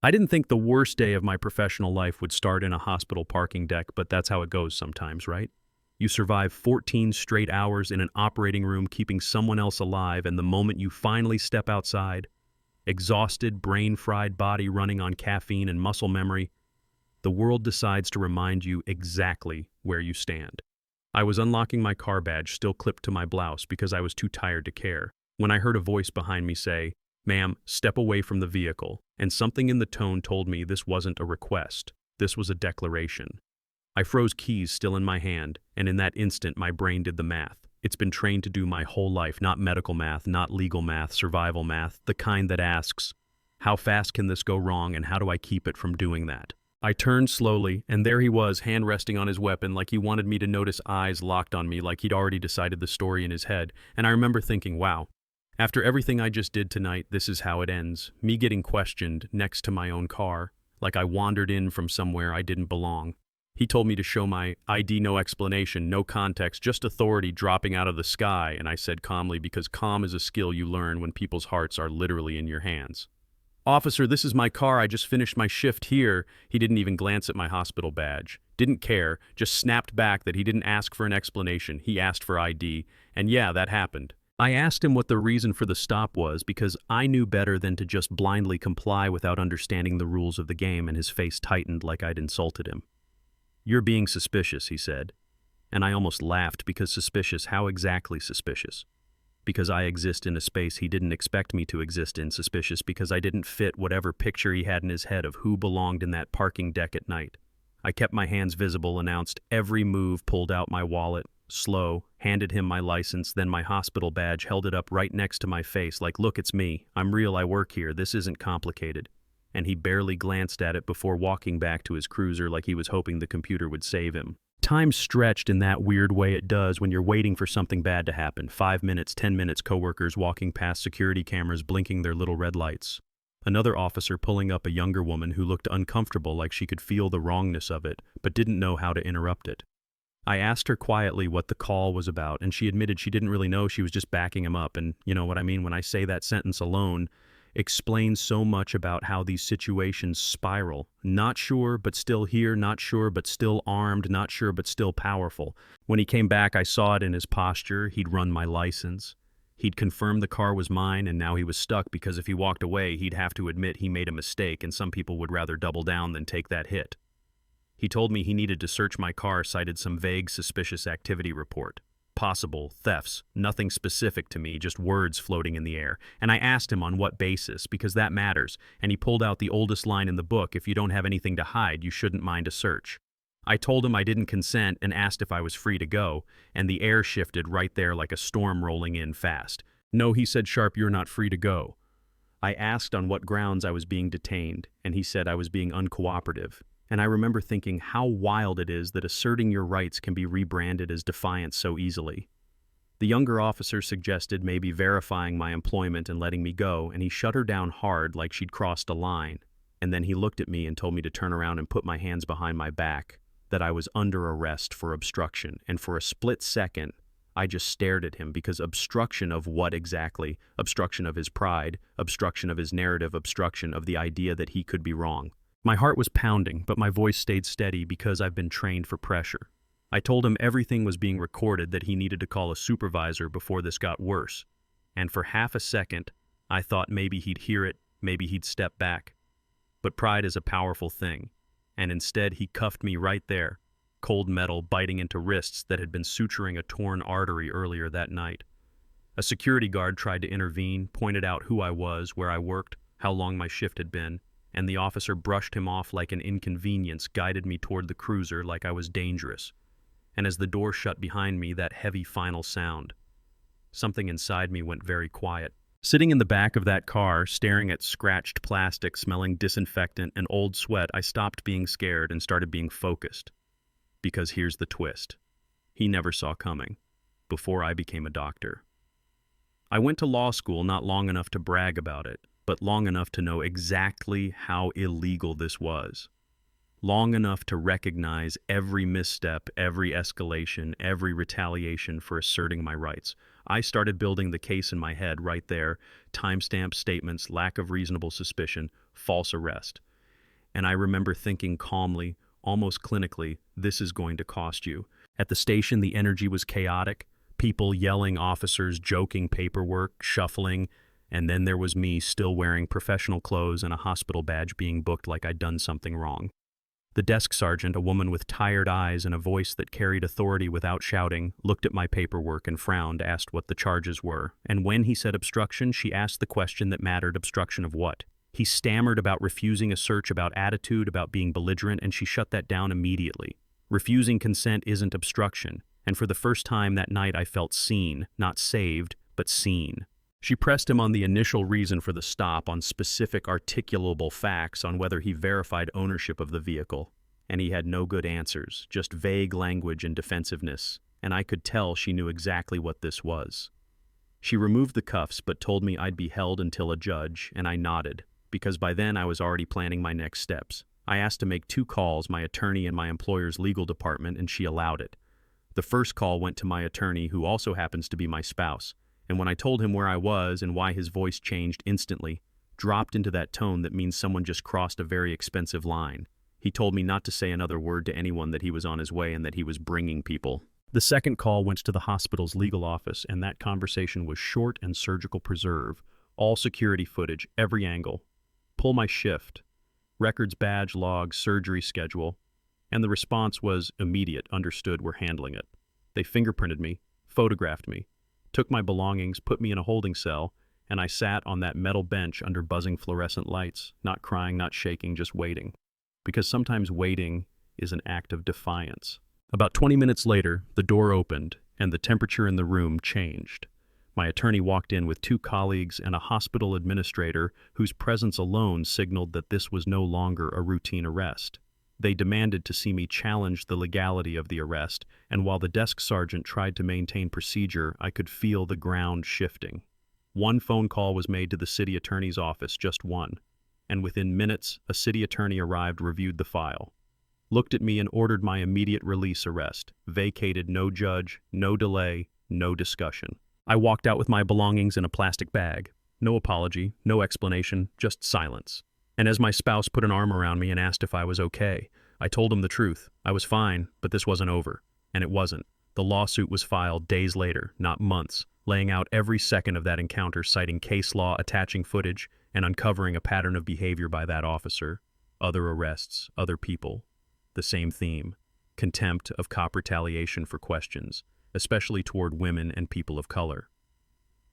I didn't think the worst day of my professional life would start in a hospital parking deck, but that's how it goes sometimes, right? You survive 14 straight hours in an operating room keeping someone else alive, and the moment you finally step outside, exhausted, brain-fried body running on caffeine and muscle memory, the world decides to remind you exactly where you stand. I was unlocking my car badge, still clipped to my blouse because I was too tired to care, when I heard a voice behind me say, "Ma'am, step away from the vehicle," and something in the tone told me this wasn't a request, this was a declaration. I froze, keys still in my hand, and in that instant my brain did the math. It's been trained to do my whole life, not medical math, not legal math, survival math, the kind that asks, how fast can this go wrong and how do I keep it from doing that? I turned slowly, and there he was, hand resting on his weapon like he wanted me to notice, eyes locked on me like he'd already decided the story in his head, and I remember thinking, wow, after everything I just did tonight, this is how it ends, me getting questioned next to my own car, like I wandered in from somewhere I didn't belong. He told me to show my ID, no explanation, no context, just authority dropping out of the sky, and I said calmly, because calm is a skill you learn when people's hearts are literally in your hands. "Officer, this is my car, I just finished my shift here." He didn't even glance at my hospital badge. Didn't care, just snapped back that he didn't ask for an explanation, he asked for ID, and yeah, that happened. I asked him what the reason for the stop was because I knew better than to just blindly comply without understanding the rules of the game, and his face tightened like I'd insulted him. "You're being suspicious," he said. And I almost laughed because suspicious, how exactly suspicious? Because I exist in a space he didn't expect me to exist in, suspicious because I didn't fit whatever picture he had in his head of who belonged in that parking deck at night. I kept my hands visible, announced every move, pulled out my wallet, slow, handed him my license, then my hospital badge, held it up right next to my face like, "Look, it's me. I'm real, I work here, this isn't complicated." And he barely glanced at it before walking back to his cruiser like he was hoping the computer would save him. Time stretched in that weird way it does when you're waiting for something bad to happen. 5 minutes, 10 minutes, coworkers walking past security cameras blinking their little red lights. Another officer pulling up a younger woman who looked uncomfortable like she could feel the wrongness of it, but didn't know how to interrupt it. I asked her quietly what the call was about, and she admitted she didn't really know, she was just backing him up, and you know what I mean when I say that sentence alone explains so much about how these situations spiral. Not sure, but still here, not sure, but still armed, not sure, but still powerful. When he came back, I saw it in his posture. He'd run my license. He'd confirmed the car was mine, and now he was stuck because if he walked away, he'd have to admit he made a mistake, and some people would rather double down than take that hit. He told me he needed to search my car, cited some vague suspicious activity report. Possible thefts, nothing specific to me, just words floating in the air. And I asked him on what basis, because that matters, and he pulled out the oldest line in the book, "If you don't have anything to hide, you shouldn't mind a search." I told him I didn't consent and asked if I was free to go, and the air shifted right there like a storm rolling in fast. "No," he said sharp, "you're not free to go." I asked on what grounds I was being detained, and he said I was being uncooperative. And I remember thinking how wild it is that asserting your rights can be rebranded as defiance so easily. The younger officer suggested maybe verifying my employment and letting me go, and he shut her down hard like she'd crossed a line. And then he looked at me and told me to turn around and put my hands behind my back, that I was under arrest for obstruction. And for a split second, I just stared at him, because obstruction of what exactly? Obstruction of his pride, obstruction of his narrative, obstruction of the idea that he could be wrong. My heart was pounding, but my voice stayed steady because I've been trained for pressure. I told him everything was being recorded, that he needed to call a supervisor before this got worse. And for half a second, I thought maybe he'd hear it, maybe he'd step back. But pride is a powerful thing, and instead he cuffed me right there, cold metal biting into wrists that had been suturing a torn artery earlier that night. A security guard tried to intervene, pointed out who I was, where I worked, how long my shift had been, and the officer brushed him off like an inconvenience, guided me toward the cruiser like I was dangerous. And as the door shut behind me, that heavy final sound, something inside me went very quiet. Sitting in the back of that car, staring at scratched plastic, smelling disinfectant and old sweat, I stopped being scared and started being focused. Because here's the twist. He never saw coming, before I became a doctor. I went to law school not long enough to brag about it, but long enough to know exactly how illegal this was. Long enough to recognize every misstep, every escalation, every retaliation for asserting my rights. I started building the case in my head right there. Timestamp statements, lack of reasonable suspicion, false arrest. And I remember thinking calmly, almost clinically, this is going to cost you. At the station, the energy was chaotic. People yelling, officers joking, paperwork, shuffling, and then there was me still wearing professional clothes and a hospital badge being booked like I'd done something wrong. The desk sergeant, a woman with tired eyes and a voice that carried authority without shouting, looked at my paperwork and frowned, asked what the charges were. And when he said obstruction, she asked the question that mattered, obstruction of what? He stammered about refusing a search, about attitude, about being belligerent, and she shut that down immediately. Refusing consent isn't obstruction, and for the first time that night I felt seen, not saved, but seen. She pressed him on the initial reason for the stop, on specific articulable facts, on whether he verified ownership of the vehicle. And he had no good answers, just vague language and defensiveness, and I could tell she knew exactly what this was. She removed the cuffs but told me I'd be held until a judge, and I nodded, because by then I was already planning my next steps. I asked to make 2 calls, my attorney and my employer's legal department, and she allowed it. The first call went to my attorney, who also happens to be my spouse. And when I told him where I was and why, his voice changed instantly, dropped into that tone that means someone just crossed a very expensive line. He told me not to say another word to anyone, that he was on his way and that he was bringing people. The second call went to the hospital's legal office, and that conversation was short and surgical preserve. All security footage, every angle. Pull my shift. Records, badge, log, surgery schedule. And the response was immediate, understood, we're handling it. They fingerprinted me, photographed me, took my belongings, put me in a holding cell, and I sat on that metal bench under buzzing fluorescent lights, not crying, not shaking, just waiting. Because sometimes waiting is an act of defiance. About 20 minutes later, the door opened, and the temperature in the room changed. My attorney walked in with 2 colleagues and a hospital administrator whose presence alone signaled that this was no longer a routine arrest. They demanded to see me challenge the legality of the arrest, and while the desk sergeant tried to maintain procedure, I could feel the ground shifting. 1 phone call was made to the city attorney's office, just 1, and within minutes, a city attorney arrived, reviewed the file, looked at me and ordered my immediate release arrest, vacated, no judge, no delay, no discussion. I walked out with my belongings in a plastic bag. No apology, no explanation, just silence. And as my spouse put an arm around me and asked if I was okay, I told him the truth. I was fine, but this wasn't over. And it wasn't. The lawsuit was filed days later, not months, laying out every second of that encounter, citing case law, attaching footage, and uncovering a pattern of behavior by that officer. Other arrests, other people. The same theme. Contempt of cop retaliation for questions, especially toward women and people of color.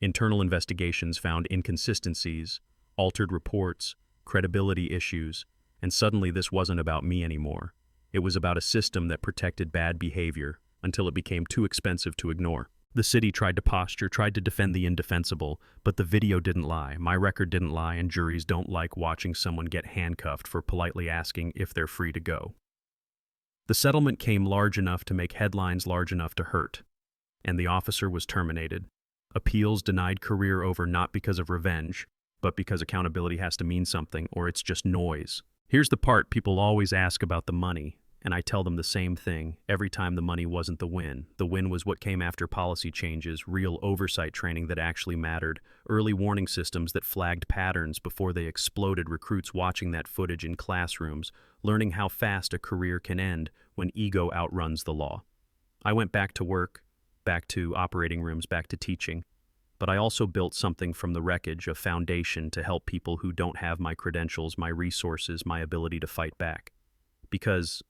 Internal investigations found inconsistencies, altered reports, credibility issues, and suddenly this wasn't about me anymore. It was about a system that protected bad behavior until it became too expensive to ignore. The city tried to posture, tried to defend the indefensible, but the video didn't lie, my record didn't lie, and juries don't like watching someone get handcuffed for politely asking if they're free to go. The settlement came large enough to make headlines, large enough to hurt, and the officer was terminated. Appeals denied career over, not because of revenge, but because accountability has to mean something, or it's just noise. Here's the part people always ask about the money, and I tell them the same thing every time. The money wasn't the win. The win was what came after policy changes, real oversight training that actually mattered, early warning systems that flagged patterns before they exploded, recruits watching that footage in classrooms, learning how fast a career can end when ego outruns the law. I went back to work, back to operating rooms, back to teaching. But I also built something from the wreckage, a foundation to help people who don't have my credentials, my resources, my ability to fight back. Because